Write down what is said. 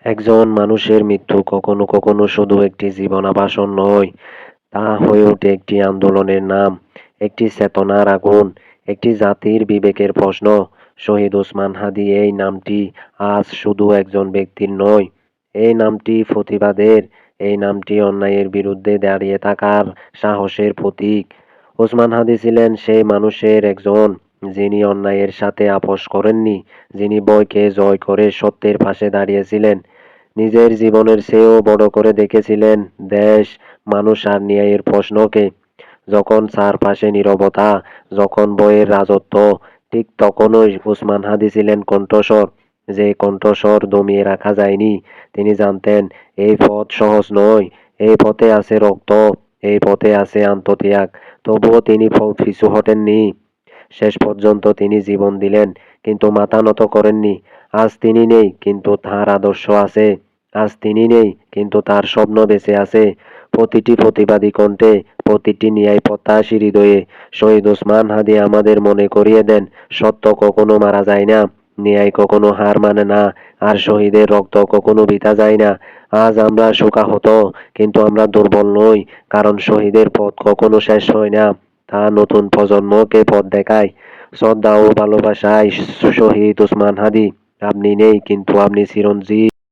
একজন মানুষের মৃত্যু কখনো কখনো শুধু একটি জীবনাভাসন নয়, তা হয়ে ওঠে একটি আন্দোলনের নাম, একটি চেতনার আগুন, একটি জাতির বিবেকের প্রশ্ন। শহীদ ওসমান হাদী এই নামটি আজ শুধু একজন ব্যক্তির নয়, এই নামটি প্রতিবাদের, এই নামটি অন্যায়ের বিরুদ্ধে দাঁড়িয়ে থাকার সাহসের প্রতীক। ওসমান হাদী ছিলেন সেই মানুষের একজন, যিনি অন্যায়ের সাথে আপোষ করেননি, যিনি ভয়কে জয় করে সত্যের পাশে দাঁড়িয়েছিলেন, নিজের জীবনের চেয়েও বড় করে দেখেছিলেন দেশ, মানুষ আর ন্যায়ের প্রশ্নকে। যখন চারপাশে নীরবতা, যখন বইয়ের রাজত্ব, ঠিক তখনই ওসমান হাদী ছিলেন কণ্ঠস্বর, যে কণ্ঠস্বর দমিয়ে রাখা যায়নি। তিনি জানতেন এই পথ সহজ নয়, এই পথে আছে রক্ত, এই পথে আছে আত্মত্যাগ। তবুও তিনি পিছু হটেননি। শেষ পর্যন্ত তিনি জীবন দিলেন, কিন্তু মাথা নত করেননি। আজ তিনি নেই, কিন্তু তার আদর্শ আছে। আজ তিনি নেই, কিন্তু তার স্বপ্ন বেঁচে আছে। প্রতিটি প্রতিবাদী কণ্ঠে, প্রতিটি ন্যায় প্রত্যাশী হৃদয়ে শহীদ ওসমান হাদী আমাদের মনে করিয়ে দেন, সত্য কখনো মারা যায় না, ন্যায় কখনো হার মানে না, আর শহীদের রক্ত কখনো বৃথা যায় না। আজ আমরা শোকাহত, কিন্তু আমরা দুর্বল নই, কারণ শহীদের পথ কখনো শেষ হয় না। তা নতুন প্রজন্মকে পথ দেখায়। শ্রদ্ধা ও ভালোবাসায় শহীদ ওসমান হাদী। আপনি নেই, কিন্তু আপনি চিরঞ্জীব।